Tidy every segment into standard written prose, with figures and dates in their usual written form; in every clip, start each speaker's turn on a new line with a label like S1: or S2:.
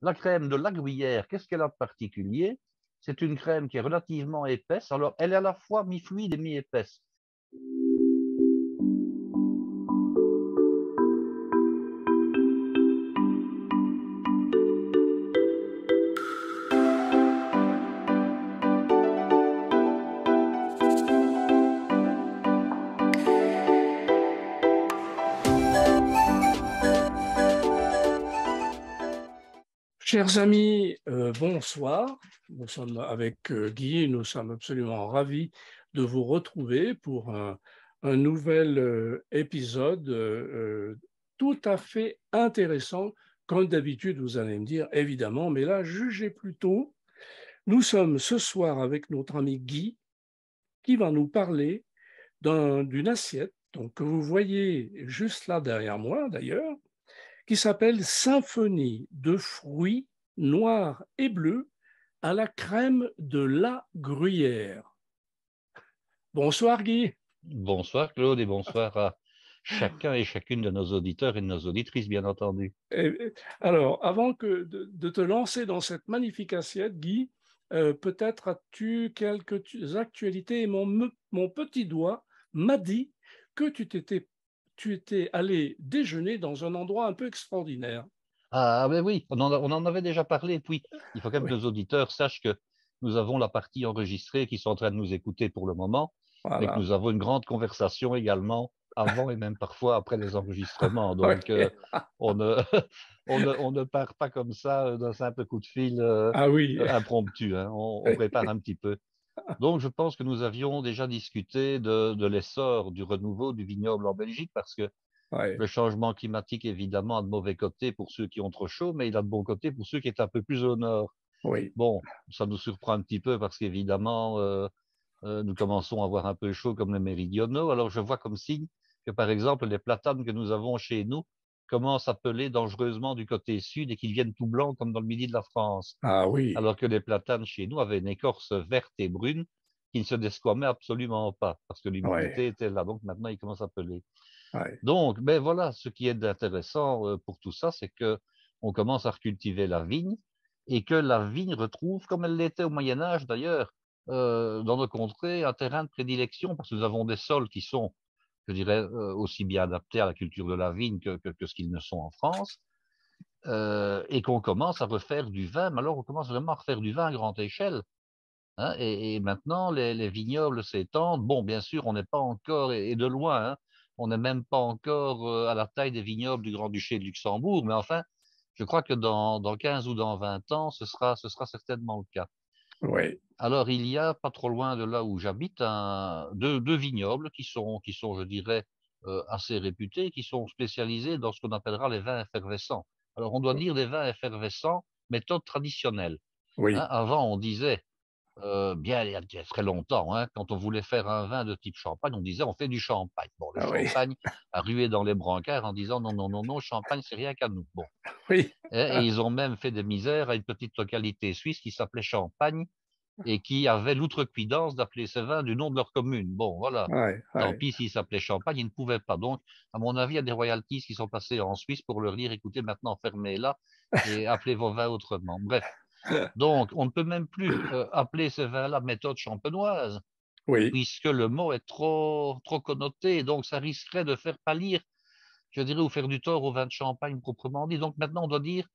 S1: la crème de la Gruyère, qu'est-ce qu'elle a de particulier? C'est une crème qui est relativement épaisse. Alors, elle est à la fois mi-fluide et mi-épaisse.
S2: Chers amis, bonsoir. Nous sommes avec Guy, nous sommes absolument ravis de vous retrouver pour un nouvel épisode tout à fait intéressant. Comme d'habitude, vous allez me dire, évidemment, mais là, jugez plutôt. Nous sommes ce soir avec notre ami Guy qui va nous parler d'une assiette donc, que vous voyez juste là derrière moi d'ailleurs, qui s'appelle Symphonie de fruits noirs et bleus à la crème de la Gruyère. Bonsoir Guy.
S1: Bonsoir Claude et bonsoir à chacun et chacune de nos auditeurs et de nos auditrices, bien entendu.
S2: Alors, avant de te lancer dans cette magnifique assiette, Guy, peut-être as-tu quelques actualités et mon petit doigt m'a dit que tu étais allé déjeuner dans un endroit un peu extraordinaire.
S1: Ah, ben oui, on en avait déjà parlé. Puis, il faut quand même
S2: Oui,
S1: que nos auditeurs sachent que nous avons la partie enregistrée qui sont en train de nous écouter pour le moment, mais que
S2: voilà.
S1: nous avons une grande conversation également avant et même parfois après les enregistrements.
S2: Oui.
S1: Donc, on ne, on ne part pas comme ça d'un simple coup de fil
S2: Ah oui,
S1: impromptu, hein. On prépare un petit peu. Donc, je pense que nous avions déjà discuté de l'essor du renouveau du vignoble en Belgique parce que
S2: ouais.
S1: le changement climatique, évidemment, a de mauvais côtés pour ceux qui ont trop chaud, mais il a de bons côtés pour ceux qui sont un peu plus au nord.
S2: Oui,
S1: Bon, ça nous surprend un petit peu parce qu'évidemment, nous commençons à avoir un peu chaud comme les méridionaux. Alors, je vois comme signe que, par exemple, les platanes que nous avons chez nous commencent à peler dangereusement du côté sud et qu'ils viennent tout blancs comme dans le midi de la France.
S2: ah oui,
S1: Alors que les platanes chez nous avaient une écorce verte et brune qui ne se desquamaient absolument pas parce que
S2: ouais,
S1: l'humidité était là. Donc, maintenant, ils commencent à peler.
S2: ouais,
S1: Donc, ben voilà, ce qui est intéressant pour tout ça, c'est que on commence à recultiver la vigne et que la vigne retrouve, comme elle l'était au Moyen Âge d'ailleurs, dans nos contrées, un terrain de prédilection parce que nous avons des sols qui sont, je dirais, aussi bien adaptés à la culture de la vigne que ce qu'ils ne sont en France, et qu'on commence à refaire du vin. Mais alors, on commence vraiment à refaire du vin à grande échelle. Hein, et maintenant, les vignobles s'étendent. Bon, bien sûr, on n'est pas encore, et de loin, hein, on n'est même pas encore à la taille des vignobles du Grand-Duché de Luxembourg, mais enfin, je crois que dans 15 ou dans 20 ans, ce sera certainement le cas.
S2: ouais,
S1: Alors, il y a, pas trop loin de là où j'habite, deux vignobles qui sont, je dirais, assez réputés, qui sont spécialisés dans ce qu'on appellera les vins effervescents. Alors, on doit dire des vins effervescents, méthode traditionnelle. Hein,
S2: oui,
S1: avant, on disait bien il y a très longtemps, hein, quand on voulait faire un vin de type champagne, on disait: «On fait du champagne». Bon, le
S2: ah oui,
S1: champagne a rué dans les brancards en disant: «Non, non, non, non, champagne, c'est rien qu'à nous». Bon,
S2: oui,
S1: et ils ont même fait des misères à une petite localité suisse qui s'appelait Champagne et qui avait l'outrecuidance d'appeler ces vins du nom de leur commune. Bon, voilà,
S2: ouais,
S1: tant
S2: ouais.
S1: pis s'ils s'appelaient Champagne, ils ne pouvaient pas. Donc, à mon avis, il y a des royalties qui sont passées en Suisse pour leur dire: «Écoutez, maintenant fermez-la et appelez vos vins autrement». Bref, donc on ne peut même plus, appeler ces vins-là méthode champenoise
S2: Oui,
S1: puisque le mot est trop connoté, donc ça risquerait de faire pâlir, je dirais, ou faire du tort au vin de Champagne proprement dit. Donc maintenant, on doit dire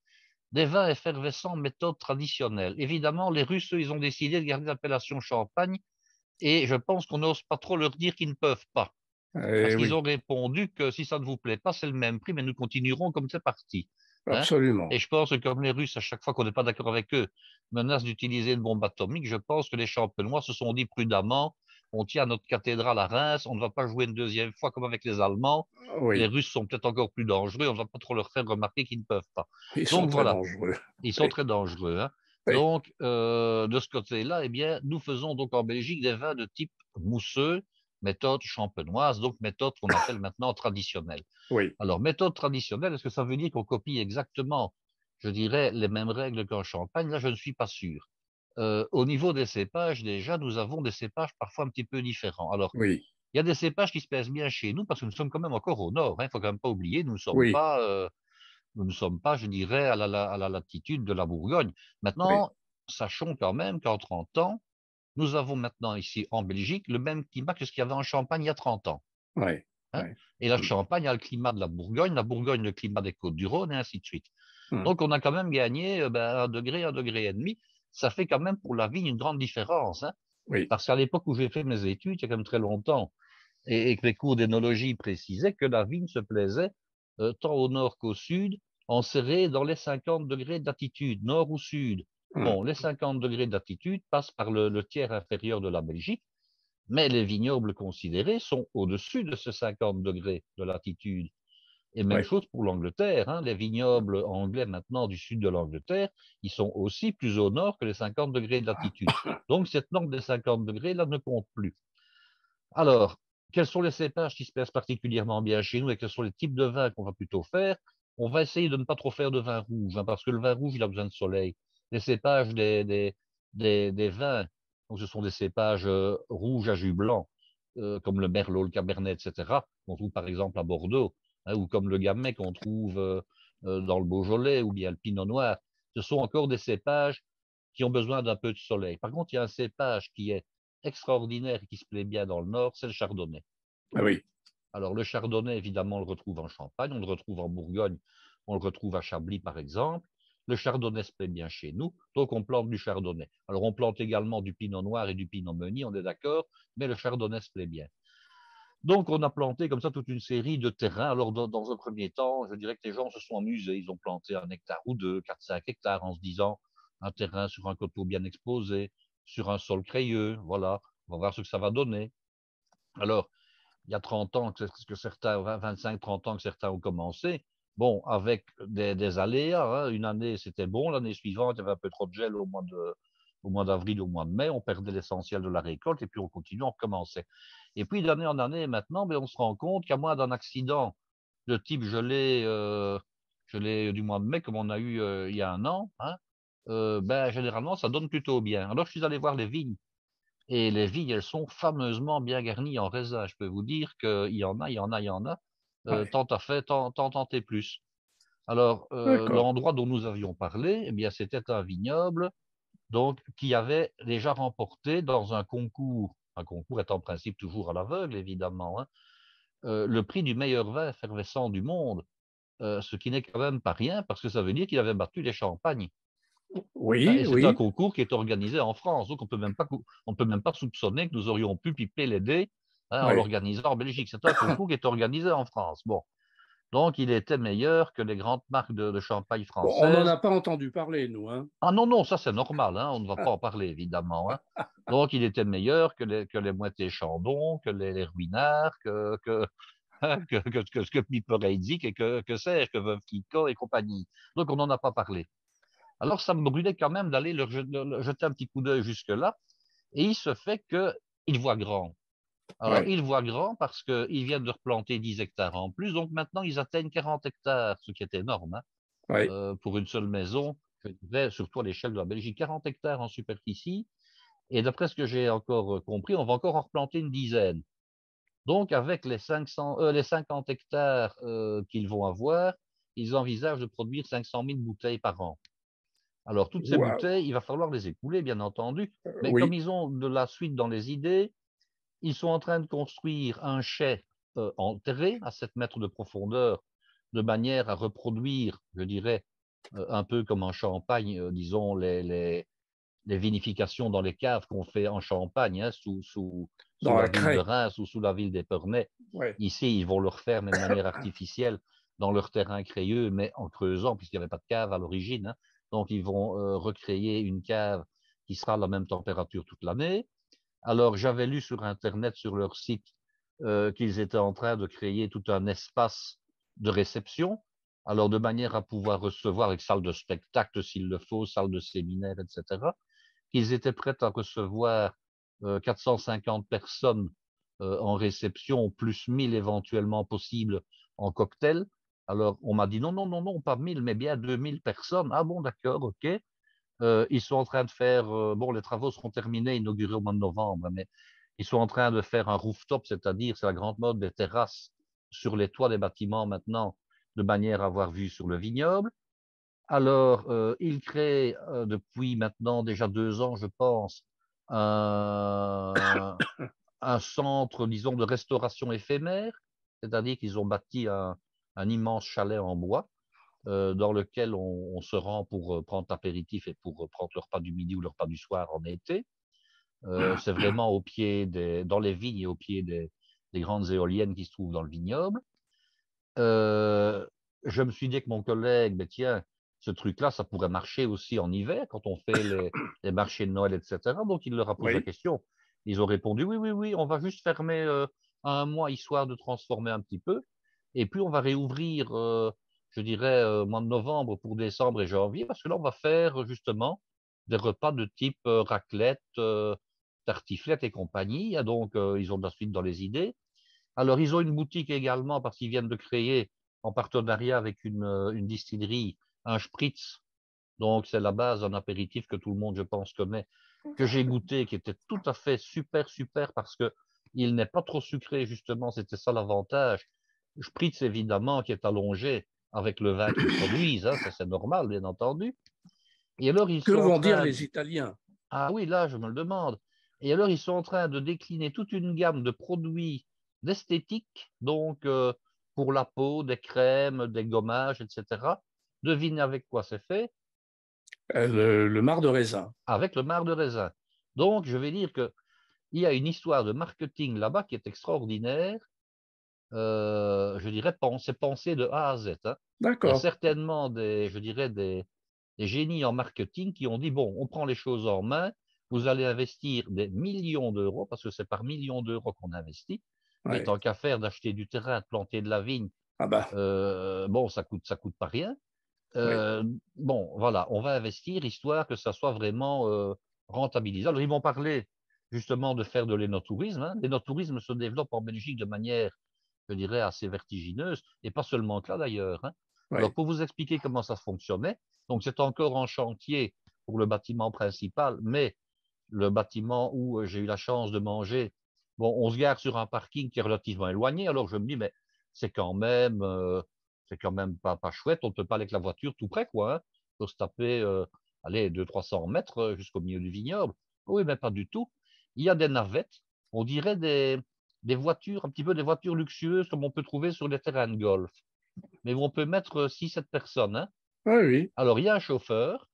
S1: des vins effervescents méthode traditionnelle. Évidemment, les Russes, eux, ils ont décidé de garder l'appellation Champagne et je pense qu'on n'ose pas trop leur dire qu'ils ne peuvent pas. Parce qu'ils
S2: oui,
S1: ont répondu que si ça ne vous plaît pas, c'est le même prix, mais nous continuerons comme c'est parti. Hein. Et
S2: absolument.
S1: je pense que comme les Russes, à chaque fois qu'on n'est pas d'accord avec eux, menacent d'utiliser une bombe atomique, je pense que les Champenois se sont dit prudemment, on tient notre cathédrale à Reims, on ne va pas jouer une deuxième fois comme avec les Allemands. Les
S2: Oui,
S1: Russes sont peut-être encore plus dangereux, on ne va pas trop leur faire remarquer qu'ils ne peuvent pas.
S2: ils sont
S1: Donc
S2: très
S1: voilà,
S2: dangereux.
S1: ils sont
S2: Oui,
S1: très dangereux. Hein.
S2: oui,
S1: Donc, de ce côté-là, eh bien, nous faisons donc en Belgique des vins de type mousseux, méthode champenoise, donc méthode qu'on appelle maintenant traditionnelle.
S2: oui,
S1: Alors, méthode traditionnelle, est-ce que ça veut dire qu'on copie exactement, je dirais, les mêmes règles qu'en Champagne? Là, je ne suis pas sûr. Au niveau des cépages, déjà, nous avons des cépages parfois un petit peu différents. Alors,
S2: oui,
S1: il y a des cépages qui se pèsent bien chez nous parce que nous sommes quand même encore au nord. Il ne faut quand même pas oublier, nous ne sommes
S2: oui,
S1: pas nous ne sommes pas, je dirais, à la latitude de la Bourgogne.
S2: Oui,
S1: Maintenant, sachons quand même qu'en 30 ans, nous avons maintenant ici en Belgique le même climat que ce qu'il y avait en Champagne il y a 30 ans.
S2: oui,
S1: Hein.
S2: oui.
S1: Et la
S2: Mm,
S1: Champagne a le climat de la Bourgogne le climat des Côtes-du-Rhône, et ainsi de suite.
S2: mm.
S1: Donc on a quand même gagné un degré, un degré et demi. Ça fait quand même pour la vigne une grande différence. Hein.
S2: Oui,
S1: Parce qu'à l'époque où j'ai fait mes études, il y a quand même très longtemps, et que les cours d'énologie précisaient que la vigne se plaisait tant au nord qu'au sud, enserrée dans les 50 degrés d'altitude, nord ou sud.
S2: mm.
S1: Bon, les 50 degrés d'altitude passent par le tiers inférieur de la Belgique, mais les vignobles considérés sont au-dessus de ces 50 degrés de latitude. Et même
S2: Oui,
S1: chose pour l'Angleterre. Hein. Les vignobles anglais maintenant du sud de l'Angleterre, ils sont aussi plus au nord que les 50 degrés de latitude. Donc cette norme des 50 degrés là ne compte plus. Alors, quels sont les cépages qui se plaisent particulièrement bien chez nous et quels sont les types de vins qu'on va plutôt faire? On va essayer de ne pas trop faire de vin rouge, hein, parce que le vin rouge, il a besoin de soleil. Les cépages des vins, donc ce sont des cépages rouges à jus blanc, comme le Merlot, le Cabernet, etc., qu'on trouve par exemple à Bordeaux, hein, ou comme le Gamay qu'on trouve dans le Beaujolais, ou bien le Pinot Noir. Ce sont encore des cépages qui ont besoin d'un peu de soleil. Par contre, il y a un cépage qui est extraordinaire et qui se plaît bien dans le nord, c'est le chardonnay.
S2: ah oui,
S1: Alors le chardonnay, évidemment, on le retrouve en Champagne, on le retrouve en Bourgogne, on le retrouve à Chablis, par exemple. Le chardonnay se plaît bien chez nous, donc on plante du chardonnay. Alors on plante également du pinot noir et du pinot meunier, on est d'accord, mais le chardonnay se plaît bien. Donc on a planté comme ça toute une série de terrains. Alors dans un premier temps, je dirais que les gens se sont amusés. Ils ont planté 1 hectare ou deux, 4, 5 hectares en se disant un terrain sur un coteau bien exposé, sur un sol crayeux, voilà, on va voir ce que ça va donner. Alors, il y a 30 ans que certains, 25, 30 ans que certains ont commencé. Bon, avec des aléas, hein. Une année, c'était bon. L'année suivante, il y avait un peu trop de gel au mois d'avril, au mois de mai. On perdait l'essentiel de la récolte et puis on continuait, on recommençait. Et puis, d'année en année, maintenant, on se rend compte qu'à moins d'un accident de type gelée du mois de mai, comme on a eu il y a un an, hein, généralement, ça donne plutôt bien. Alors, je suis allé voir les vignes et les vignes, elles sont fameusement bien garnies en raisin. Je peux vous dire qu'il y en a, il y en a, il y en a.
S2: ouais.
S1: Tant à fait, tant et plus. Alors,
S2: D'accord.
S1: l'endroit dont nous avions parlé, eh bien, c'était un vignoble donc, qui avait déjà remporté dans un concours est en principe toujours à l'aveugle, évidemment, hein, le prix du meilleur vin effervescent du monde, ce qui n'est quand même pas rien, parce que ça veut dire qu'il avait battu les champagnes. Hein,
S2: Oui,
S1: et c'est un
S2: oui,
S1: concours qui est organisé en France, donc on peut même pas soupçonner que nous aurions pu piper les dés hein, en
S2: oui.
S1: l'organisant en Belgique. C'est un concours qui est organisé en France. Bon, donc il était meilleur que les grandes marques de champagne
S2: Bon, on n'en
S1: françaises.
S2: a pas entendu parler, nous, hein.
S1: Ah non, non, ça c'est normal, hein, on ne va pas en parler évidemment. Hein. Donc il était meilleur que les Moët Chandon, que les Ruinards, hein, que Piper Heidsieck et que sais-je, que Veuve Clicquot et compagnie. Donc on n'en a pas parlé. Alors ça me brûlait quand même d'aller leur jeter un petit coup d'œil jusque-là. Et il se fait qu'il voit grand. Alors,
S2: Oui,
S1: il voit grand parce qu'ils viennent de replanter 10 hectares en plus. Donc maintenant, ils atteignent 40 hectares, ce qui est énorme hein,
S2: oui.
S1: pour une seule maison, je dirais, surtout à l'échelle de la Belgique. 40 hectares en superficie. Et d'après ce que j'ai encore compris, on va encore en replanter une dizaine. Donc, avec les 50 hectares qu'ils vont avoir, ils envisagent de produire 500 000 bouteilles par an. Alors, toutes ces
S2: Waouh.
S1: bouteilles, il va falloir les écouler, bien entendu, mais comme
S2: Oui,
S1: ils ont de la suite dans les idées, ils sont en train de construire un chai enterré à 7 mètres de profondeur, de manière à reproduire, je dirais, un peu comme en Champagne, disons, les vinifications dans les caves qu'on fait en Champagne, hein, sous
S2: dans
S1: la
S2: la
S1: ville de
S2: craie.
S1: Reims ou sous la ville d'Épernay.
S2: Oui,
S1: Ici, ils vont le refaire, mais de manière artificielle, dans leur terrain crayeux, mais en creusant, puisqu'il n'y avait pas de cave à l'origine. Hein. Donc, ils vont recréer une cave qui sera à la même température toute l'année. Alors, j'avais lu sur Internet, sur leur site, qu'ils étaient en train de créer tout un espace de réception, alors de manière à pouvoir recevoir avec salle de spectacle s'il le faut, salle de séminaire, etc., qu'ils étaient prêts à recevoir 450 personnes en réception, plus 1000 éventuellement possibles en cocktail. Alors, on m'a dit non, non, non, non, pas 1000, mais bien 2000 personnes. Ah bon, d'accord, ok. Ils sont en train de faire, bon, les travaux seront terminés, inaugurés au mois de novembre, mais ils sont en train de faire un rooftop, c'est-à-dire, c'est la grande mode des terrasses sur les toits des bâtiments maintenant, de manière à avoir vue sur le vignoble. Alors, il crée, depuis maintenant déjà 2 ans, je pense, un centre, disons, de restauration éphémère, c'est-à-dire qu'ils ont bâti un immense chalet en bois, dans lequel on se rend pour, prendre l'apéritif et pour, prendre le repas du midi ou le repas du soir en été. C'est vraiment au pied dans les vignes et au pied des grandes éoliennes qui se trouvent dans le vignoble. Je me suis dit avec mon collègue: «Beh, tiens, ce truc-là, ça pourrait marcher aussi en hiver quand on fait les marchés de Noël et cetera». Donc il leur a posé la
S2: Oui.
S1: question. Ils ont répondu: «Oui, oui, oui, on va juste fermer, 1 mois histoire de transformer un petit peu et puis on va réouvrir, je dirais, mois de novembre pour décembre et janvier parce que là, on va faire justement des repas de type, raclette, tartiflette et compagnie». Ah donc ils ont de la suite dans les idées. Alors, ils ont une boutique également parce qu'ils viennent de créer, en partenariat avec une distillerie, un spritz. Donc, c'est la base d'un apéritif que tout le monde, je pense, connaît, que j'ai goûté, qui était tout à fait super, super parce que il n'est pas trop sucré, justement, c'était ça l'avantage. Spritz, évidemment, qui est allongé avec le vin qu'ils produisent, hein, ça c'est normal, bien entendu. Et alors, ils
S2: Que
S1: sont en
S2: vont dire
S1: train,
S2: les Italiens?
S1: ah oui, là, je me le demande. Et alors, ils sont en train de décliner toute une gamme de produits d'esthétique, donc pour la peau, des crèmes, des gommages, etc. Devinez avec quoi c'est fait?
S2: Le marc de raisin.
S1: Avec le marc de raisin. Donc, je vais dire qu'il y a une histoire de marketing là-bas qui est extraordinaire. Je dirais, c'est pensé de A à Z, hein. Il y a
S2: D'accord.
S1: certainement je dirais, des génies en marketing qui ont dit, bon, on prend les choses en main, vous allez investir des millions d'euros, parce que c'est par millions d'euros qu'on investit, mais
S2: Ouais.
S1: tant qu'à faire d'acheter du terrain, de planter de la vigne,
S2: Ah bah,
S1: bon, ça coûte pas rien.
S2: oui.
S1: Bon, voilà, on va investir histoire que ça soit vraiment rentabilisable. Alors, ils m'ont parlé justement de faire de l'énotourisme, hein. L'énotourisme se développe en Belgique de manière, je dirais, assez vertigineuse, et pas seulement que là d'ailleurs, hein. Alors,
S2: Oui.
S1: pour vous expliquer comment ça fonctionnait, donc c'est encore en chantier pour le bâtiment principal, mais le bâtiment où j'ai eu la chance de manger, bon, on se gare sur un parking qui est relativement éloigné, alors je me dis, mais c'est quand même, c'est quand même pas chouette, on ne peut pas aller avec la voiture tout près, quoi, hein. Il faut se taper, allez, 200-300 mètres jusqu'au milieu du vignoble. Oui, mais pas du tout. Il y a des navettes, on dirait des voitures, un petit peu des voitures luxueuses comme on peut trouver sur les terrains de golf, mais où on peut mettre 6-7 personnes, hein.
S2: Oui, oui.
S1: Alors, il y a un chauffeur,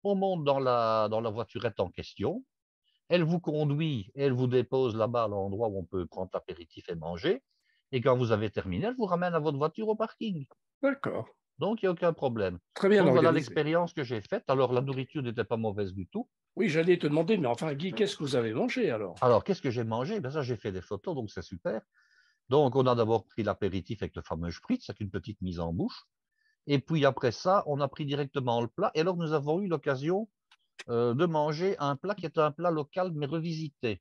S1: on monte dans la voiturette en question, elle vous conduit et elle vous dépose là-bas à l'endroit où on peut prendre l'apéritif et manger. Et quand vous avez terminé, elle vous ramène à votre voiture au parking.
S2: D'accord.
S1: Donc, il n'y a aucun problème.
S2: Très bien
S1: Donc, voilà
S2: organisé.
S1: l'expérience que j'ai faite. Alors, la nourriture n'était pas mauvaise du tout.
S2: Oui, j'allais te demander, mais enfin, Guy, qu'est-ce que vous avez mangé alors?
S1: Alors, qu'est-ce que j'ai mangé? Ben ça, j'ai fait des photos, donc c'est super. Donc, on a d'abord pris l'apéritif avec le fameux spritz, avec une petite mise en bouche. Et puis après ça, on a pris directement le plat. Et alors, nous avons eu l'occasion de manger un plat qui est un plat local, mais revisité.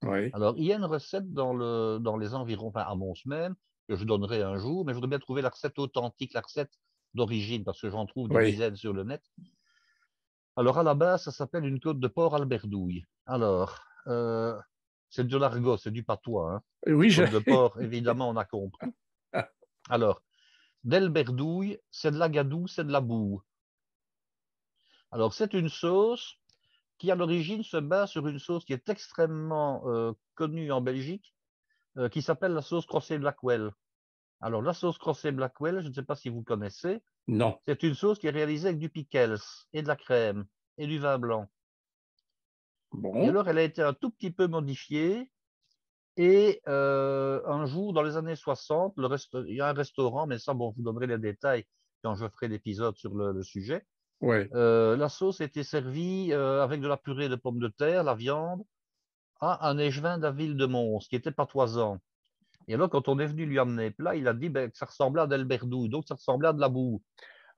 S2: Oui.
S1: Alors, il y a une recette dans les environs, enfin à Mons même, que je donnerai un jour, mais je voudrais bien trouver la recette authentique, la recette d'origine, parce que j'en trouve des
S2: Oui.
S1: dizaines sur le net. Alors, à la base, ça s'appelle une côte de porc alberdouille. Alors, c'est de l'argot, c'est du patois, hein.
S2: Oui,
S1: Côte de porc, évidemment, on a compris.
S2: Ah,
S1: Alors, d'alberdouille, c'est de la gadoue, c'est de la boue. Alors, c'est une sauce qui, à l'origine, se base sur une sauce qui est extrêmement connue en Belgique, qui s'appelle la sauce Crosset Blackwell. Alors, la sauce Crosset Blackwell, je ne sais pas si vous connaissez,
S2: non.
S1: c'est une sauce qui est réalisée avec du pickles et de la crème et du vin blanc. Et
S2: Bon.
S1: alors, elle a été un tout petit peu modifiée. Et un jour, dans les années 60, il y a un restaurant, mais ça, bon, je vous donnerai les détails quand je ferai l'épisode sur le sujet.
S2: Oui.
S1: La sauce était servie avec de la purée de pommes de terre, la viande, à un échevin de la ville de Mons, qui était patoisant. Et alors, quand on est venu lui amener plat, il a dit ben, que ça ressemblait à d'Elberdouille, donc ça ressemblait à de la boue.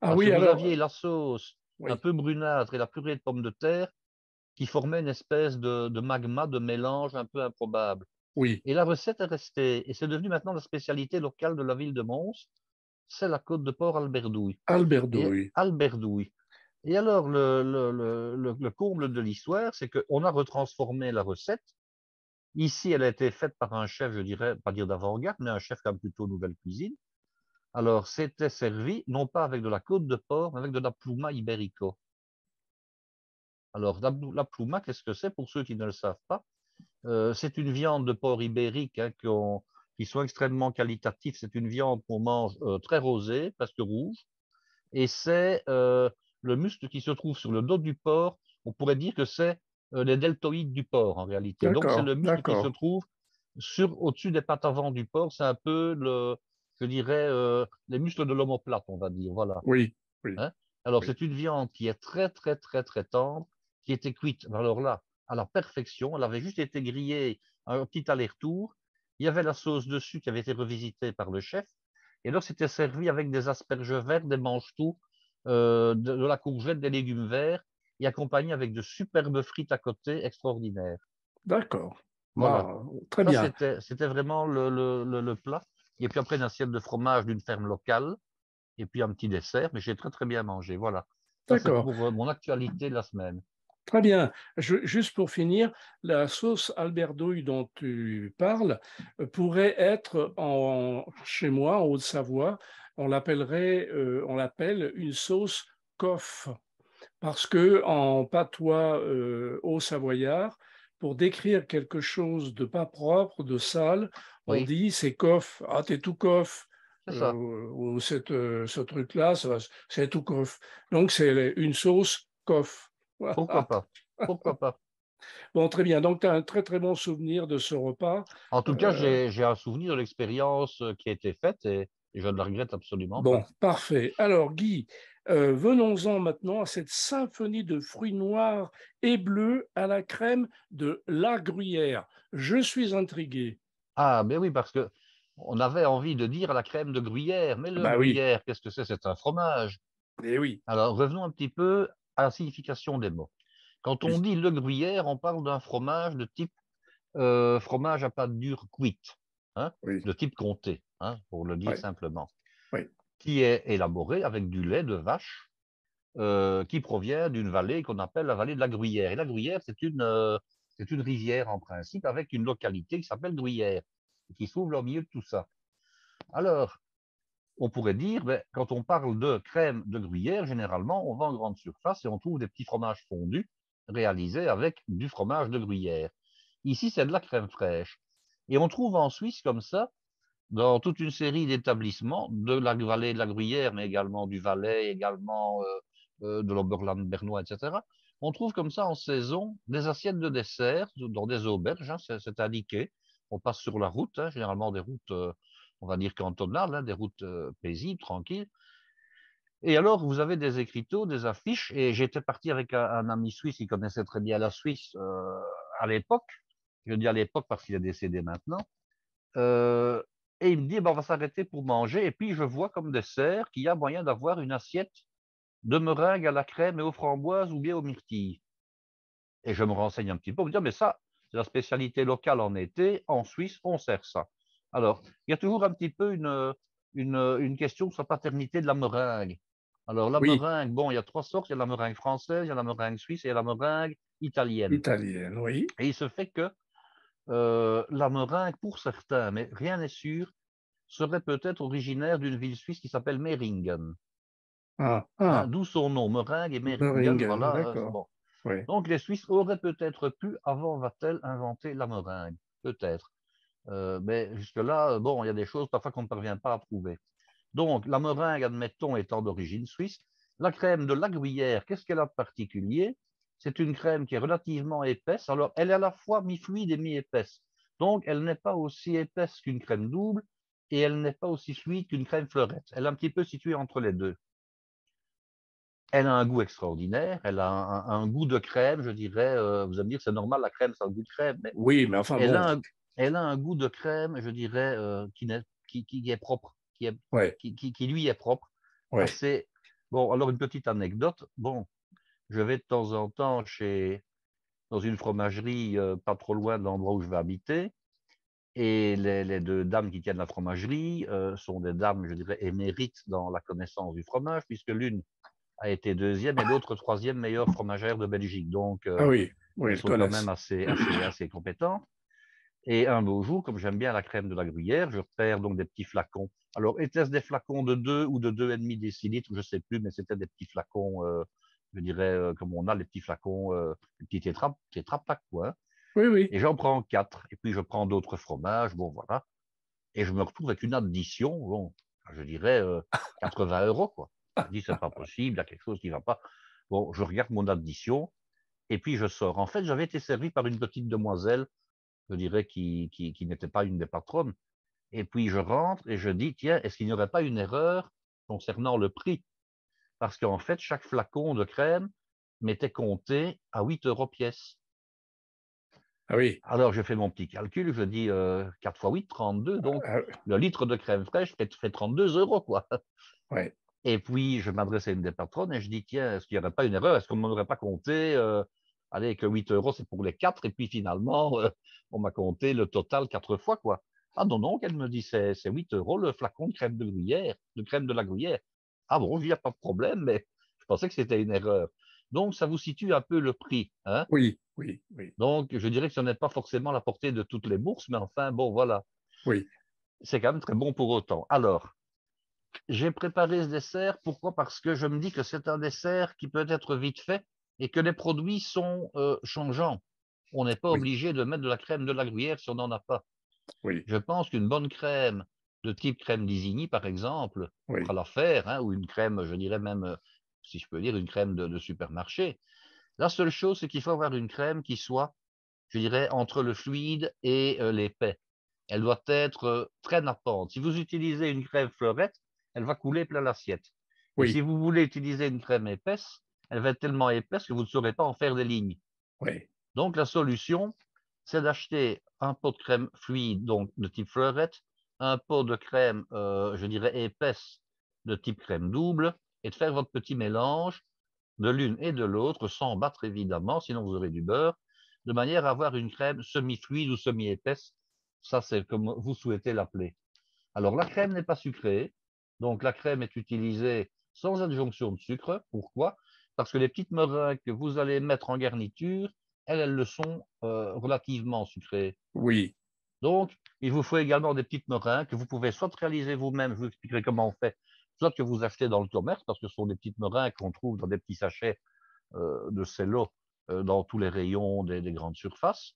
S2: Ah
S1: Parce que
S2: oui,
S1: vous
S2: alors,
S1: aviez la sauce un
S2: oui.
S1: peu brunâtre et la purée de pommes de terre qui formaient une espèce de magma, de mélange un peu improbable.
S2: Oui.
S1: Et la recette est restée. Et c'est devenu maintenant la spécialité locale de la ville de Mons, c'est la côte de porc alberdouille. Et
S2: Alberdouille.
S1: alberdouille. Et alors, le comble de l'histoire, c'est qu'on a retransformé la recette. Ici, elle a été faite par un chef, je dirais, pas dire d'avant-garde, mais un chef quand même plutôt nouvelle cuisine. Alors, c'était servi non pas avec de la côte de porc, mais avec de la pluma ibérico. Alors, la pluma, qu'est-ce que c'est pour ceux qui ne le savent pas? C'est une viande de porc ibérique hein, qui sont extrêmement qualitatifs. C'est une viande qu'on mange très rosée, presque rouge, et c'est le muscle qui se trouve sur le dos du porc. On pourrait dire que c'est les deltoïdes du porc en réalité. Donc, c'est
S2: D'accord,
S1: le muscle qui se
S2: d'accord.
S1: trouve au-dessus des pattes avant du porc. C'est un peu je dirais, les muscles de l'omoplate, on va dire. Voilà.
S2: Oui, oui,
S1: Hein. Alors,
S2: oui.
S1: c'est une viande qui est très, très, très, très tendre, qui était cuite, alors là, à la perfection. Elle avait juste été grillée un petit aller-retour. Il y avait la sauce dessus qui avait été revisitée par le chef. Et alors, c'était servi avec des asperges vertes, des mange-tout, de la courgette, des légumes verts, et accompagné avec de superbes frites à côté extraordinaires.
S2: D'accord.
S1: Voilà.
S2: Bah, très
S1: Ça,
S2: bien.
S1: c'était vraiment le plat. Et puis après, une assiette de fromage d'une ferme locale et puis un petit dessert, mais j'ai très très bien mangé. Voilà. Ça, c'est
S2: D'accord.
S1: pour mon actualité de la semaine.
S2: Très bien. Juste pour finir, la sauce alberdouille dont tu parles pourrait être chez moi, en Haute-Savoie, on l'appelle une sauce coff. Parce que en patois haut-savoyard, pour décrire quelque chose de pas propre, de sale, on
S1: Oui,
S2: dit c'est coff. Ah, t'es tout coff.
S1: c'est ça.
S2: Ou ce truc-là, c'est tout coff. Donc c'est une sauce coff.
S1: Pourquoi
S2: Voilà.
S1: pas? Pourquoi pas?
S2: Bon, très bien. Donc, tu as un très, très bon souvenir de ce repas.
S1: En tout cas,
S2: Euh,
S1: j'ai un souvenir de l'expérience qui a été faite et je ne la regrette absolument
S2: bon,
S1: pas.
S2: parfait. Alors, Guy, venons-en maintenant à cette symphonie de fruits noirs et bleus à la crème de la gruyère. Je suis intrigué.
S1: Ah, mais oui, parce que on avait envie de dire la crème de gruyère, mais le
S2: Bah oui,
S1: gruyère, qu'est-ce que c'est? C'est un fromage.
S2: eh oui,
S1: Alors, revenons un petit peu à la signification des mots. Quand on
S2: oui,
S1: dit le gruyère, on parle d'un fromage de type fromage à pâte dure cuite, hein,
S2: oui,
S1: de type comté, hein, pour le dire
S2: oui,
S1: simplement,
S2: oui,
S1: qui est élaboré avec du lait de vache qui provient d'une vallée qu'on appelle la vallée de la Gruyère. Et la Gruyère, c'est une rivière en principe avec une localité qui s'appelle Gruyère, qui se trouve au milieu de tout ça. Alors, on pourrait dire, ben, quand on parle de crème de gruyère, généralement, on va en grande surface et on trouve des petits fromages fondus réalisés avec du fromage de gruyère. Ici, c'est de la crème fraîche. Et on trouve en Suisse, comme ça, dans toute une série d'établissements, de la vallée de la Gruyère, mais également du Valais, également de l'Oberland bernois, etc. On trouve comme ça en saison des assiettes de dessert dans des auberges, hein, c'est indiqué. On passe sur la route, hein, généralement des routes, on va dire cantonales, hein, des routes paisibles, tranquilles. Et alors, vous avez des écriteaux, des affiches, et j'étais parti avec un ami suisse qui connaissait très bien la Suisse à l'époque. Je dis à l'époque parce qu'il est décédé maintenant. Euh, et il me dit, ben, on va s'arrêter pour manger. Et puis, je vois comme dessert qu'il y a moyen d'avoir une assiette de meringue à la crème et aux framboises ou bien aux myrtilles. Et je me renseigne un petit peu pour me dire, mais ça, c'est la spécialité locale en été. En Suisse, on sert ça. Alors, il y a toujours un petit peu une question sur la paternité de la meringue. Alors, la
S2: oui,
S1: meringue, bon, il y a trois sortes. Il y a la meringue française, il y a la meringue suisse et il y a la meringue italienne.
S2: italienne, oui.
S1: Et il se fait que la meringue, pour certains, mais rien n'est sûr, serait peut-être originaire d'une ville suisse qui s'appelle Meiringen.
S2: Ah,
S1: Hein,
S2: ah,
S1: d'où son nom, meringue et Meiringen,
S2: Beringen,
S1: voilà, c'est
S2: d'accord.
S1: bon.
S2: Oui,
S1: Donc les Suisses auraient peut-être pu, avant Vatel, inventer la meringue, peut-être. Mais jusque-là, bon, il y a des choses parfois qu'on ne parvient pas à prouver. Donc la meringue, admettons, étant d'origine suisse, la crème de la Gruyère, qu'est-ce qu'elle a de particulier? C'est une crème qui est relativement épaisse. Alors, elle est à la fois mi-fluide et mi-épaisse. Donc, elle n'est pas aussi épaisse qu'une crème double et elle n'est pas aussi fluide qu'une crème fleurette. Elle est un petit peu située entre les deux. Elle a un goût extraordinaire, elle a un goût de crème, je dirais. Vous allez me dire, c'est normal, la crème, ça a le goût de crème, mais
S2: oui, mais enfin
S1: elle
S2: bon,
S1: a un, elle a un goût de crème, je dirais, qui est propre,
S2: ouais,
S1: qui lui est propre.
S2: ouais,
S1: Assez. Bon, alors une petite anecdote. Bon, je vais de temps en temps dans une fromagerie pas trop loin de l'endroit où je vais habiter. Et les deux dames qui tiennent la fromagerie sont des dames, je dirais, émérites dans la connaissance du fromage, puisque l'une a été deuxième et l'autre troisième meilleure fromagère de Belgique. Donc,
S2: ah oui, oui,
S1: elles
S2: ils
S1: sont quand même
S2: connaissent.
S1: assez compétentes. Et un beau jour, comme j'aime bien la crème de la gruyère, je repère donc des petits flacons Alors, étaient-ce des flacons de 2 ou de 2,5 décilitres, je ne sais plus, mais c'était des petits flacons, je dirais, comme on a les petits flacons, les petits tétra Pak, quoi, hein.
S2: Oui, oui.
S1: Et j'en prends 4, et puis je prends d'autres fromages, bon, voilà. Et je me retrouve avec une addition, bon, je dirais 80 euros, quoi. Je dis, c'est pas possible, il y a quelque chose qui ne va pas. Bon, je regarde mon addition, et puis je sors. En fait, j'avais été servi par une petite demoiselle, je dirais, qui n'était pas une des patronnes. Et puis je rentre et je dis, tiens, est-ce qu'il n'y aurait pas une erreur concernant le prix? Parce qu'en fait, chaque flacon de crème m'était compté à 8 euros pièce.
S2: Ah oui.
S1: Alors, je fais mon petit calcul, je dis 4 fois 8, 32, donc
S2: Ah,
S1: le litre de crème fraîche fait 32 euros, quoi.
S2: ouais.
S1: Et puis, je m'adresse à une des patronnes et je dis, tiens, est-ce qu'il n'y aurait pas une erreur? Est-ce qu'on ne m'aurait pas compté, allez, que 8 euros, c'est pour les 4, et puis finalement, on m'a compté le total 4 fois, quoi. Ah non, non, qu'elle me dit, c'est 8 euros le flacon de crème de gruyère, de crème de la gruyère. Ah bon, il n'y a pas de problème, mais je pensais que c'était une erreur. Donc, ça vous situe un peu le prix, hein.
S2: Oui, oui, oui,
S1: Donc, je dirais que ce n'est pas forcément la portée de toutes les bourses, mais enfin, bon, voilà.
S2: oui,
S1: C'est quand même très bon pour autant. Alors, j'ai préparé ce dessert. Pourquoi? Parce que je me dis que c'est un dessert qui peut être vite fait et que les produits sont changeants. On n'est pas
S2: oui,
S1: obligé de mettre de la crème de la gruyère si on n'en a pas.
S2: oui,
S1: Je pense qu'une bonne crème de type crème d'Isigny, par exemple, fera
S2: oui,
S1: l'affaire, hein, ou une crème, je dirais même, si je peux dire, une crème de supermarché. La seule chose, c'est qu'il faut avoir une crème qui soit, je dirais, entre le fluide et l'épais. Elle doit être très nappante. Si vous utilisez une crème fleurette, elle va couler plein l'assiette. Et si
S2: oui,
S1: vous voulez utiliser une crème épaisse, elle va être tellement épaisse que vous ne saurez pas en faire des lignes.
S2: oui,
S1: Donc la solution, c'est d'acheter un pot de crème fluide, donc de type fleurette, un pot de crème, je dirais épaisse, de type crème double, et de faire votre petit mélange de l'une et de l'autre, sans battre évidemment, sinon vous aurez du beurre, de manière à avoir une crème semi-fluide ou semi-épaisse. Ça, c'est comme vous souhaitez l'appeler. Alors, la crème n'est pas sucrée, donc la crème est utilisée sans adjonction de sucre. Pourquoi? Parce que les petites meringues que vous allez mettre en garniture, elles le sont relativement sucrées.
S2: oui,
S1: Donc, il vous faut également des petites meringues que vous pouvez soit réaliser vous-même, je vous expliquerai comment on fait, soit que vous achetez dans le commerce, parce que ce sont des petites meringues qu'on trouve dans des petits sachets de cello dans tous les rayons des grandes surfaces.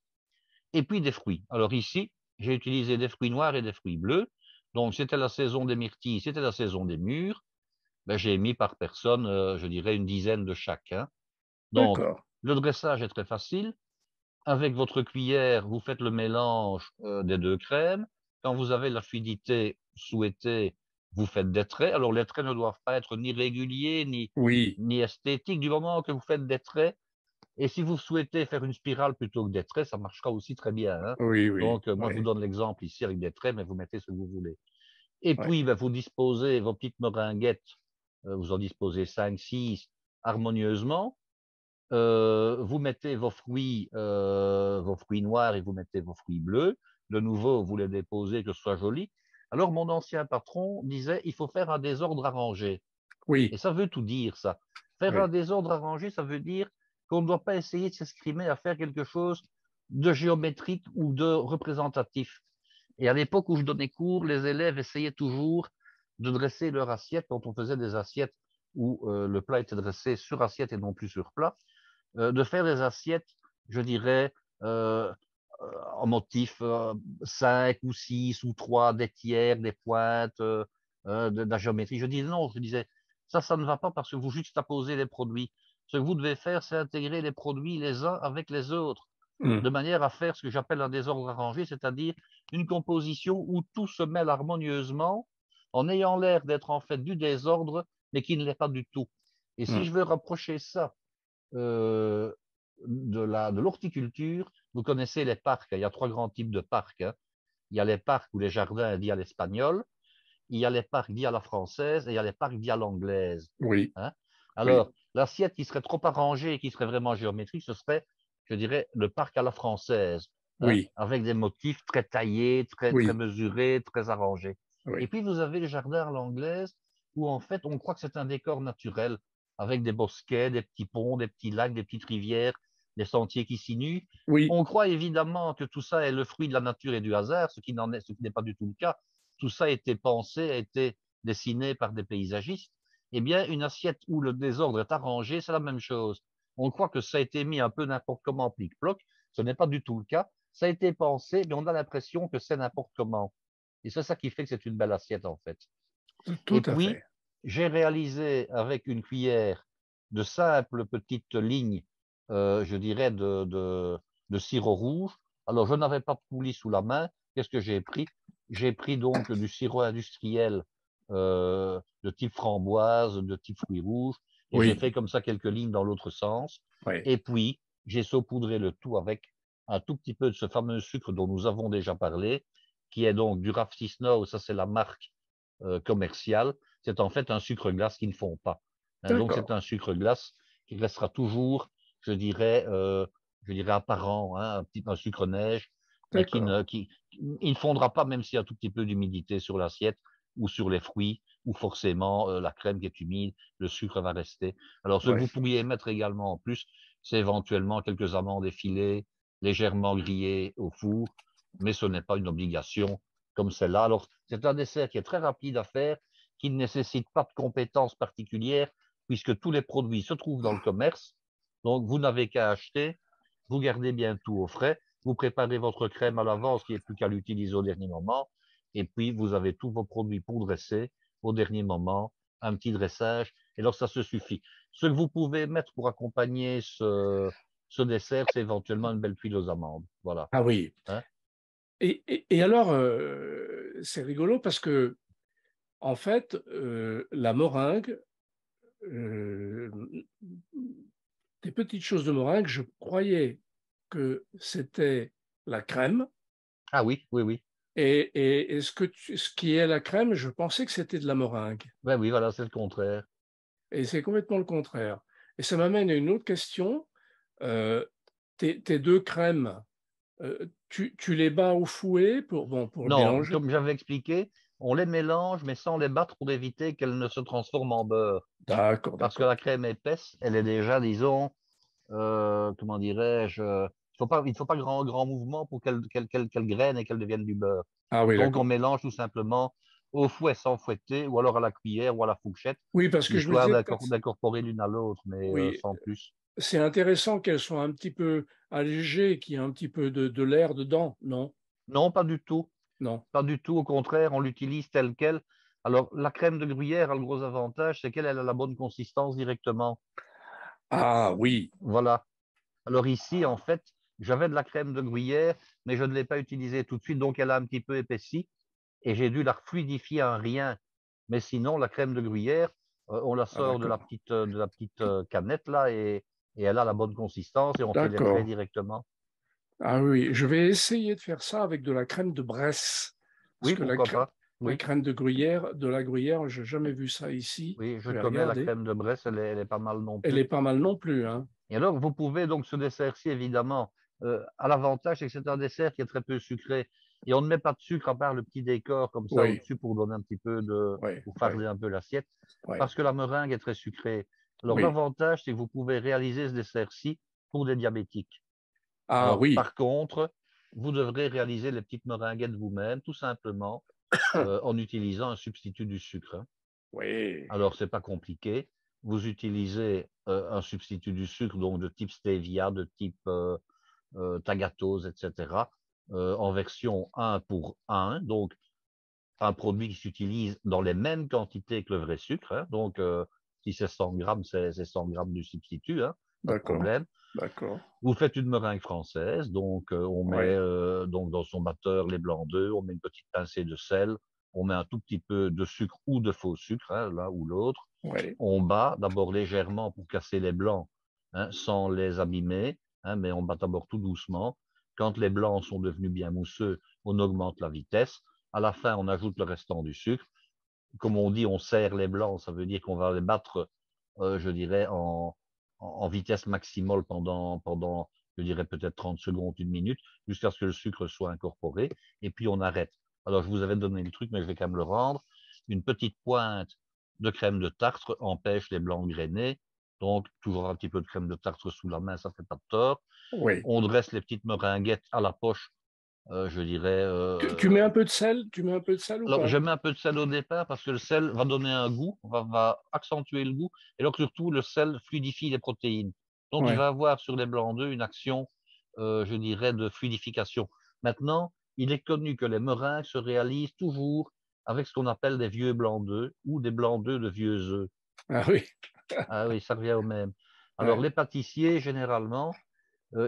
S1: Et puis des fruits. Alors ici, j'ai utilisé des fruits noirs et des fruits bleus. Donc c'était la saison des myrtilles, c'était la saison des mûres. Ben, j'ai mis par personne, je dirais, une dizaine de chacun. Donc,
S2: d'accord.
S1: le dressage est très facile. Avec votre cuillère, vous faites le mélange des deux crèmes. Quand vous avez la fluidité souhaitée, vous faites des traits. Alors, les traits ne doivent pas être ni réguliers,
S2: Oui,
S1: ni esthétiques. Du moment que vous faites des traits, et si vous souhaitez faire une spirale plutôt que des traits, ça marchera aussi très bien, hein.
S2: oui, oui,
S1: Donc, moi, je vous
S2: oui,
S1: donne l'exemple ici avec des traits, mais vous mettez ce que vous voulez. Et
S2: oui,
S1: puis, ben, vous disposez vos petites meringuettes, vous en disposez 5, 6, harmonieusement. Vous mettez vos fruits noirs et vous mettez vos fruits bleus. De nouveau, vous les déposez, que ce soit joli. Alors, mon ancien patron disait, il faut faire un désordre arrangé. Et
S2: oui,
S1: ça veut tout dire, ça. Faire un
S2: oui,
S1: désordre arrangé, ça veut dire qu'on ne doit pas essayer de s'escrimer à faire quelque chose de géométrique ou de représentatif. Et à l'époque où je donnais cours, les élèves essayaient toujours de dresser leur assiette quand on faisait des assiettes où le plat était dressé sur assiette et non plus sur plat, de faire des assiettes, je dirais, euh, en motif 5 ou 6 ou 3, des tiers, des pointes, de la géométrie. Je disais non, je disais, ça ne va pas parce que vous juxtaposez les produits. Ce que vous devez faire, c'est intégrer les produits les uns avec les autres,
S2: hum,
S1: de manière à faire ce que j'appelle un désordre arrangé, c'est-à-dire une composition où tout se mêle harmonieusement, en ayant l'air d'être en fait du désordre, mais qui ne l'est pas du tout. Et si
S2: hum,
S1: je veux rapprocher ça euh, de l'horticulture, vous connaissez les parcs. Il y a trois grands types de parcs, hein. Il y a les parcs ou les jardins dits à l'espagnol, il y a les parcs dits à la française et il y a les parcs dits à l'anglaise,
S2: oui,
S1: hein.
S2: oui,
S1: Alors, l'assiette qui serait trop arrangée et qui serait vraiment géométrique, ce serait, je dirais, le parc à la française, hein,
S2: oui,
S1: avec des motifs très taillés, très
S2: oui,
S1: mesurés, très arrangés. Et
S2: oui,
S1: puis, vous avez le jardin à l'anglaise, où en fait, on croit que c'est un décor naturel, avec des bosquets, des petits ponts, des petits lacs, des petites rivières, des sentiers qui sinuent.
S2: oui,
S1: On croit évidemment que tout ça est le fruit de la nature et du hasard, ce qui n'est pas du tout le cas. tout ça a été pensé, a été dessiné par des paysagistes. Eh bien, une assiette où le désordre est arrangé, c'est la même chose. On croit que ça a été mis un peu n'importe comment, plic-ploc. Ce n'est pas du tout le cas. Ça a été pensé, mais on a l'impression que c'est n'importe comment. Et c'est ça qui fait que c'est une belle assiette, en fait. Et
S2: Tout à
S1: puis,
S2: fait.
S1: j'ai réalisé avec une cuillère de simples petites lignes, je dirais, de sirop rouge. Alors, je n'avais pas de coulis sous la main. Qu'est-ce que j'ai pris? J'ai pris donc du sirop industriel de type framboise, de type fruits rouges, et j'ai
S2: Oui,
S1: fait comme ça quelques lignes dans l'autre sens.
S2: oui.
S1: Et puis, j'ai saupoudré le tout avec un tout petit peu de ce fameux sucre dont nous avons déjà parlé, qui est donc du Rafsisnow, ça c'est la marque commerciale. C'est en fait un sucre glace qui ne fond pas. Hein, donc
S2: D'accord.
S1: c'est un sucre glace qui restera toujours, je dirais, apparent, hein, un sucre neige, mais
S2: D'accord.
S1: il ne fondra pas même s'il y a un tout petit peu d'humidité sur l'assiette ou sur les fruits, ou forcément la crème qui est humide, le sucre va rester. Alors ce que
S2: Ouais.
S1: vous pourriez mettre également en plus, c'est éventuellement quelques amandes effilées, légèrement grillées au four, mais ce n'est pas une obligation comme celle-là. Alors c'est un dessert qui est très rapide à faire, qui ne nécessite pas de compétences particulières, puisque tous les produits se trouvent dans le commerce. Donc vous n'avez qu'à acheter, vous gardez bien tout au frais, vous préparez votre crème à l'avance, qui n'est plus qu'à l'utiliser au dernier moment, et puis vous avez tous vos produits pour dresser au dernier moment, un petit dressage, et alors ça se suffit. Ce que vous pouvez mettre pour accompagner ce dessert, c'est éventuellement une belle tuile aux amandes. Voilà.
S2: Ah oui.
S1: Hein.
S2: Et alors, c'est rigolo parce que, en fait, la meringue, euh, des petites choses de meringue, je croyais que c'était la crème.
S1: Ah oui, oui, oui.
S2: Et ce qui est la crème, je pensais que c'était de la meringue.
S1: Ben oui, voilà, c'est le contraire.
S2: Et c'est complètement le contraire. Et ça m'amène à une autre question. Euh, tes deux crèmes, tu les bats au fouet pour le
S1: Non,
S2: mélanger?
S1: comme j'avais expliqué, on les mélange, mais sans les battre pour éviter qu'elles ne se transforment en beurre.
S2: D'accord,
S1: Parce que
S2: d'accord.
S1: la crème épaisse, elle est déjà, disons, comment dirais-je, il ne faut pas grand mouvement pour qu'elle graine et qu'elle devienne du beurre.
S2: Ah oui,
S1: Donc, on
S2: d'accord.
S1: mélange tout simplement au fouet sans fouetter, ou alors à la cuillère ou à la fourchette,
S2: Oui, parce que je me
S1: histoire
S2: disais peut-être,
S1: d'incorporer l'une à l'autre, mais
S2: oui,
S1: sans plus.
S2: c'est intéressant qu'elles soient un petit peu allégées, qu'il y ait un petit peu de l'air dedans. Non,
S1: Non, pas du tout.
S2: non.
S1: Pas du tout, au contraire, on l'utilise telle qu'elle. Alors, la crème de gruyère a le gros avantage, c'est qu'elle a la bonne consistance directement.
S2: Ah oui,
S1: Voilà. Alors ici, en fait, j'avais de la crème de gruyère, mais je ne l'ai pas utilisée tout de suite, donc elle a un petit peu épaissi et j'ai dû la fluidifier en rien. Mais sinon, la crème de gruyère, on la
S2: ah
S1: sort
S2: d'accord,
S1: de la petite canette là et elle a la bonne consistance et on fait les traits
S2: d'accord.
S1: directement.
S2: Ah oui, je vais essayer de faire ça avec de la crème de Bresse. Parce
S1: Oui,
S2: que
S1: pourquoi pas.
S2: la
S1: Oui,
S2: crème de gruyère, de la gruyère, j'ai jamais vu ça ici.
S1: oui, je
S2: Je vais
S1: connais la
S2: regarder.
S1: crème de Bresse, elle est pas mal non
S2: Elle
S1: plus.
S2: est pas mal non plus, hein.
S1: Et alors, vous pouvez donc ce dessert-ci, évidemment, à l'avantage, c'est que c'est un dessert qui est très peu sucré. Et on ne met pas de sucre à part le petit décor comme ça
S2: Oui,
S1: au-dessus pour donner un petit peu de,
S2: oui,
S1: pour
S2: oui,
S1: farder un peu l'assiette,
S2: oui,
S1: parce que la meringue est très sucrée. Alors,
S2: oui.
S1: l'avantage, c'est que vous pouvez réaliser ce dessert-ci pour des diabétiques.
S2: Ah
S1: Alors,
S2: oui,
S1: par contre, vous devrez réaliser les petites meringuettes vous-même, tout simplement, en utilisant un substitut du sucre. Hein.
S2: oui,
S1: Alors, c'est pas compliqué. Vous utilisez un substitut du sucre, donc de type stevia, de type tagatose, etc., en version 1 pour 1, donc un produit qui s'utilise dans les mêmes quantités que le vrai sucre. Hein, donc, si c'est 100 grammes, c'est 100 grammes du substitut, hein, pas de
S2: d'accord,
S1: problème.
S2: d'accord.
S1: Vous faites une meringue française, donc on met
S2: Oui,
S1: donc dans son batteur les blancs d'œufs, on met une petite pincée de sel, on met un tout petit peu de sucre ou de faux sucre, hein, l'un ou l'autre.
S2: oui,
S1: On bat d'abord légèrement pour casser les blancs, hein, sans les abîmer, hein, mais on bat d'abord tout doucement. Quand les blancs sont devenus bien mousseux, on augmente la vitesse. À la fin, on ajoute le restant du sucre. Comme on dit, on serre les blancs, ça veut dire qu'on va les battre, je dirais, en vitesse maximale pendant, je dirais, peut-être 30 secondes, une minute, jusqu'à ce que le sucre soit incorporé, et puis on arrête. Alors, je vous avais donné le truc, mais je vais quand même le rendre. Une petite pointe de crème de tartre empêche les blancs grainés, donc toujours un petit peu de crème de tartre sous la main, ça fait pas de tort.
S2: oui,
S1: On dresse les petites meringuettes à la poche je dirais.
S2: Tu mets un peu de sel, tu mets un peu de sel ou
S1: Alors,
S2: pas?
S1: je mets un peu de sel au départ parce que le sel va donner un goût, va accentuer le goût. Et donc, surtout, le sel fluidifie les protéines. Donc, il
S2: Ouais.
S1: va avoir sur les blancs d'œufs une action, je dirais, de fluidification. Maintenant, il est connu que les meringues se réalisent toujours avec ce qu'on appelle des vieux blancs d'œufs ou des blancs d'œufs de vieux œufs.
S2: Ah oui.
S1: Ah oui, ça revient au même. Alors,
S2: Ouais.
S1: les pâtissiers, généralement,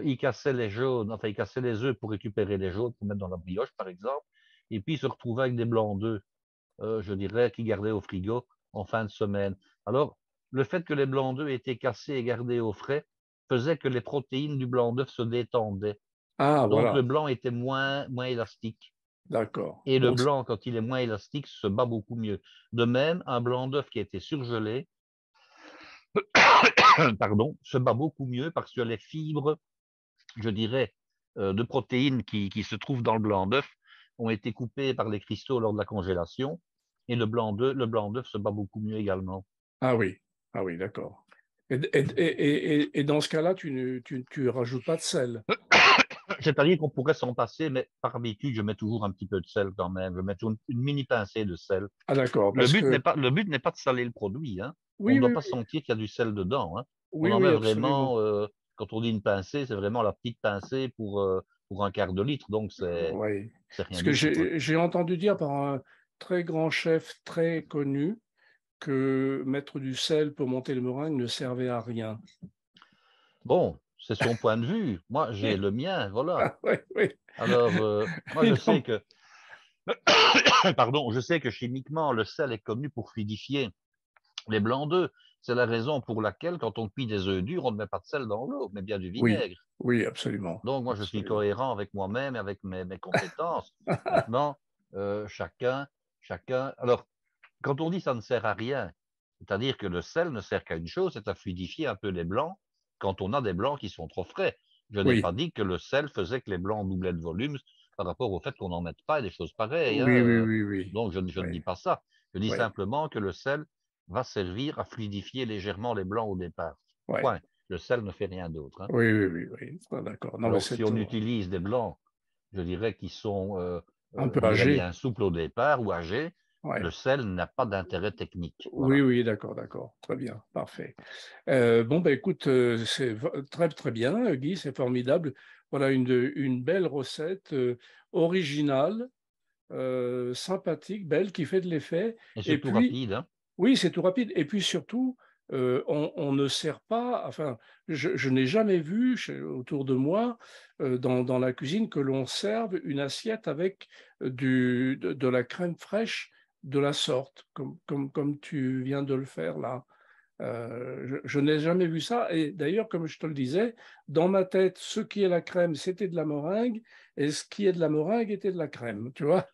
S1: ils cassaient les jaunes, enfin, ils cassaient les œufs pour récupérer les jaunes, pour mettre dans la brioche, par exemple, et puis ils se retrouvaient avec des blancs d'œufs, je dirais, qu'ils gardaient au frigo en fin de semaine. Alors, le fait que les blancs d'œufs étaient cassés et gardés au frais faisait que les protéines du blanc d'œuf se détendaient.
S2: Ah
S1: Donc,
S2: voilà,
S1: le blanc était moins élastique.
S2: d'accord.
S1: Et le
S2: Bon,
S1: blanc, quand il est moins élastique, se bat beaucoup mieux. De même, un blanc d'œuf qui a été surgelé, pardon, se bat beaucoup mieux parce que les fibres, je dirais, de protéines qui se trouvent dans le blanc d'œuf ont été coupées par les cristaux lors de la congélation. Et le blanc d'œuf se bat beaucoup mieux également.
S2: ah oui, ah oui, d'accord. Et dans ce cas-là, tu rajoutes pas de sel.
S1: C'est-à-dire qu'on pourrait s'en passer, mais par habitude, je mets toujours un petit peu de sel quand même. Je mets toujours une mini pincée de sel.
S2: Ah d'accord,
S1: Le
S2: parce
S1: but n'est
S2: que
S1: pas, le but n'est pas de saler le produit, hein. On
S2: oui,
S1: ne doit
S2: oui,
S1: pas
S2: oui,
S1: sentir qu'il y a du sel dedans, hein. On
S2: oui,
S1: en
S2: oui,
S1: met
S2: absolument.
S1: vraiment, quand on dit une pincée, c'est vraiment la petite pincée pour un quart de litre, donc
S2: Oui.
S1: c'est
S2: Parce
S1: rien
S2: que
S1: du tout, hein.
S2: j'ai entendu dire par un très grand chef très connu que mettre du sel pour monter le meringue ne servait à rien.
S1: Bon, c'est son point de vue. Moi, j'ai le mien, voilà.
S2: Ah, oui, oui.
S1: Alors, moi,
S2: Et
S1: je
S2: non,
S1: sais que, pardon, je sais que chimiquement, le sel est connu pour fluidifier les blancs d'œufs. C'est la raison pour laquelle, quand on cuit des œufs durs, on ne met pas de sel dans l'eau, mais bien du
S2: oui,
S1: vinaigre.
S2: oui, absolument,
S1: Donc, moi, je suis
S2: absolument.
S1: cohérent avec moi-même et avec mes compétences. Maintenant, chacun, chacun. Alors, quand on dit ça ne sert à rien, c'est-à-dire que le sel ne sert qu'à une chose, c'est à fluidifier un peu les blancs quand on a des blancs qui sont trop frais. Je n'ai
S2: Oui,
S1: pas dit que le sel faisait que les blancs doublaient de volume par rapport au fait qu'on n'en mette pas et des choses pareilles, hein.
S2: oui, oui, oui, oui,
S1: Donc, je ne
S2: oui,
S1: dis pas ça. Je dis
S2: oui,
S1: simplement que le sel va servir à fluidifier légèrement les blancs au départ.
S2: oui,
S1: Point. Le sel ne fait rien d'autre, hein.
S2: oui, oui, oui, oui. Ah, d'accord. Non, mais
S1: Alors,
S2: c'est
S1: si on utilise des blancs, je dirais, qui sont,
S2: un peu
S1: je dirais
S2: âgé.
S1: bien souples au départ ou âgés, le
S2: Ouais.
S1: sel n'a pas d'intérêt technique.
S2: Oui,
S1: Voilà.
S2: oui, d'accord, d'accord. Très bien, parfait. Bon, ben écoute, très, très bien, Guy, c'est formidable. Voilà une belle recette originale, sympathique, belle, qui fait de l'effet.
S1: Et
S2: Et
S1: surtout
S2: puis,
S1: rapide, hein.
S2: oui, c'est tout rapide. Et puis surtout, on ne sert pas, enfin, je n'ai jamais vu autour de moi, dans la cuisine, que l'on serve une assiette avec de la crème fraîche de la sorte, comme tu viens de le faire là. Je n'ai jamais vu ça. Et d'ailleurs, comme je te le disais, dans ma tête, ce qui est la crème, c'était de la meringue, et ce qui est de la meringue était de la crème, tu vois?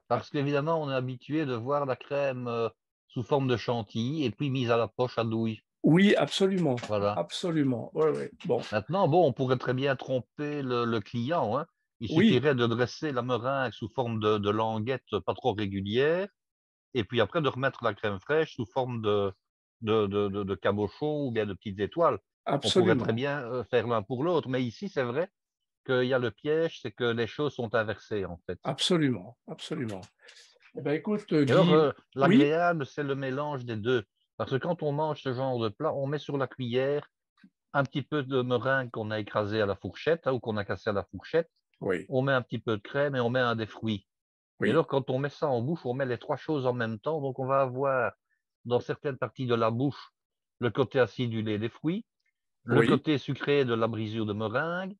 S1: Parce qu'évidemment, on est habitué de voir la crème sous forme de chantilly et puis mise à la poche à douille.
S2: Oui, absolument,
S1: Voilà.
S2: absolument. Ouais, ouais. Bon,
S1: Maintenant, bon, on pourrait très bien tromper le client, hein. Il
S2: oui,
S1: suffirait de dresser la meringue sous forme de languette pas trop régulière et puis après de remettre la crème fraîche sous forme de cabochon ou bien de petites étoiles. On pourrait très
S2: absolument,
S1: bien faire l'un pour l'autre. Mais ici, c'est vrai qu'il y a le piège, c'est que les choses sont inversées, en fait.
S2: absolument, absolument. Eh ben, écoute,
S1: Et alors,
S2: Guy, oui,
S1: l'agréable, c'est le mélange des deux. Parce que quand on mange ce genre de plat, on met sur la cuillère un petit peu de meringue qu'on a écrasé à la fourchette, hein, ou qu'on a cassé à la fourchette.
S2: oui,
S1: On met un petit peu de crème et on met un des fruits. Et
S2: oui,
S1: alors, quand on met ça en bouche, on met les trois choses en même temps. Donc, on va avoir, dans certaines parties de la bouche, le côté acidulé des fruits, le
S2: oui,
S1: côté sucré de la brisure de meringue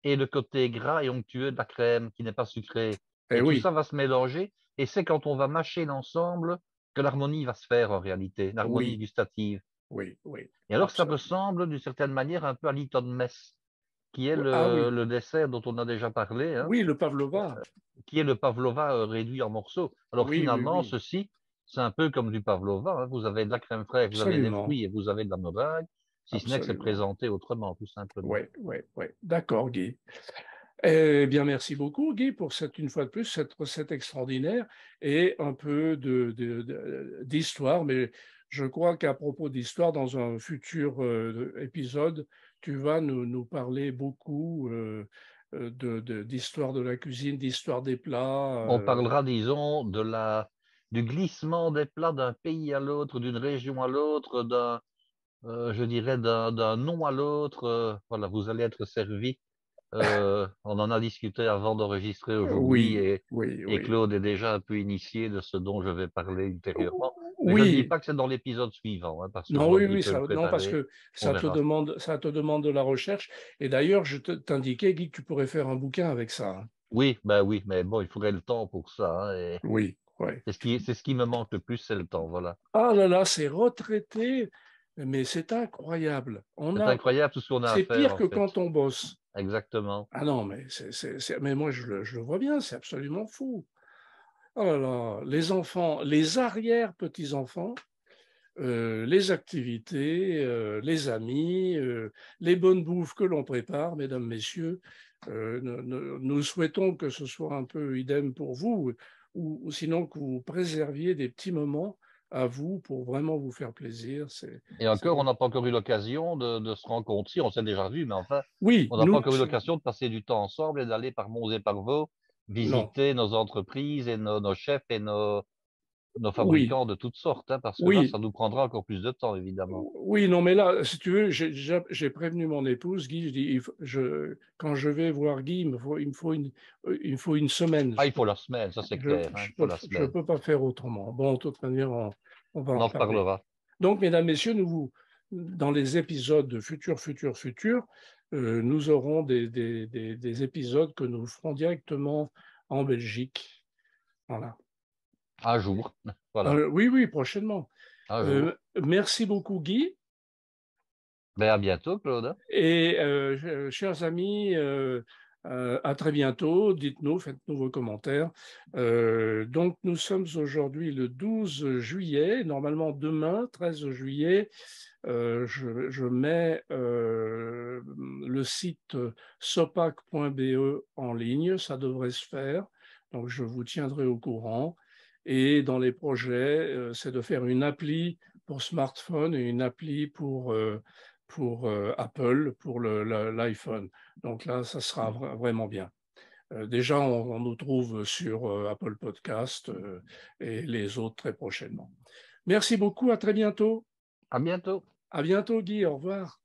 S1: et le côté gras et onctueux de la crème qui n'est pas sucrée.
S2: eh
S1: Et tout
S2: oui,
S1: ça va se mélanger. Et c'est quand on va mâcher l'ensemble que l'harmonie va se faire en réalité, l'harmonie
S2: oui,
S1: gustative.
S2: oui, oui,
S1: Et alors, ça
S2: absolument.
S1: ressemble d'une certaine manière un peu à l'Eton Mess, qui est
S2: Ah oui,
S1: le dessert dont on a déjà parlé, hein,
S2: oui, le pavlova.
S1: qui est le pavlova réduit en morceaux. Alors
S2: Oui, oui,
S1: finalement,
S2: oui,
S1: ceci, c'est un peu comme du pavlova, hein. Vous avez de la crème fraîche, vous avez des
S2: absolument,
S1: fruits et vous avez de la meringue, si ce n'est que c'est
S2: absolument.
S1: présenté autrement, tout simplement.
S2: Oui, oui, oui. D'accord, Guy. Eh bien, merci beaucoup, Guy, pour une fois de plus, cette recette extraordinaire et un peu d'histoire. Mais je crois qu'à propos d'histoire, dans un futur épisode, tu vas nous parler beaucoup d'histoire de la cuisine, d'histoire des plats.
S1: On parlera, disons, du glissement des plats d'un pays à l'autre, d'une région à l'autre, je dirais, d'un nom à l'autre. Voilà, vous allez être servi. On en a discuté avant d'enregistrer aujourd'hui
S2: Oui, oui,
S1: et
S2: oui.
S1: Claude est déjà un peu initié de ce dont je vais parler ultérieurement. Mais je ne dis
S2: Oui,
S1: pas que c'est dans l'épisode suivant, hein, parce que
S2: non,
S1: bon,
S2: oui,
S1: il
S2: oui,
S1: peut le
S2: non, parce
S1: préparer.
S2: que
S1: On verra.
S2: ça te demande de la recherche. Et d'ailleurs, je t'indiquais, Guy, que tu pourrais faire un bouquin avec ça, hein.
S1: Oui, ben oui, mais bon, il faudrait le temps pour ça, hein, et
S2: Oui, oui.
S1: c'est ce qui me manque le plus, c'est le temps, voilà.
S2: Ah là là, c'est retraité, mais c'est incroyable.
S1: C'est incroyable tout ce qu'on a à
S2: C'est
S1: faire,
S2: pire
S1: en
S2: que
S1: fait.
S2: quand on bosse.
S1: Exactement.
S2: Ah non, mais mais moi je le vois bien, c'est absolument fou. Oh là là, les enfants, les arrière-petits-enfants, les activités, les amis, les bonnes bouffes que l'on prépare, mesdames, messieurs. Nous souhaitons que ce soit un peu idem pour vous, ou sinon que vous préserviez des petits moments à vous pour vraiment vous faire plaisir.
S1: Et encore, on n'a pas encore eu l'occasion de se rencontrer. On s'est déjà vu, mais enfin,
S2: Oui,
S1: on n'a pas
S2: nous,
S1: encore eu l'occasion de passer du temps ensemble et d'aller par Monts et par Vaux
S2: non,
S1: visiter nos entreprises et nos chefs et nos
S2: oui,
S1: fabricants de toutes sortes, hein, parce que là,
S2: oui.
S1: ça nous prendra encore plus de temps, évidemment.
S2: Oui, non, mais là, si tu veux, j'ai prévenu mon épouse, Guy, je dis, quand je vais voir Guy, il me faut une semaine.
S1: Ah, il faut la semaine, ça c'est clair, hein, il faut la
S2: Je
S1: semaine.
S2: peux pas faire autrement. Bon, de toute manière, on va en
S1: On en
S2: reparler.
S1: reparlera.
S2: Donc, mesdames, messieurs, dans les épisodes futurs, nous aurons des épisodes que nous ferons directement en Belgique. Voilà.
S1: Un jour, voilà,
S2: Oui, oui, prochainement.
S1: un jour.
S2: Merci beaucoup, Guy.
S1: Ben, à bientôt, Claude.
S2: Et chers amis, à très bientôt. Dites-nous, faites-nous vos commentaires. Donc, nous sommes aujourd'hui le 12 juillet. Normalement, demain, 13 juillet, je mets le site sopac.be en ligne. Ça devrait se faire. Donc, je vous tiendrai au courant. Et dans les projets, c'est de faire une appli pour smartphone et une appli pour Apple, pour l'iPhone. Donc là, ça sera vraiment bien. Déjà, on nous trouve sur Apple Podcast et les autres très prochainement. Merci beaucoup, à très bientôt.
S1: À bientôt.
S2: À bientôt, Guy, au revoir.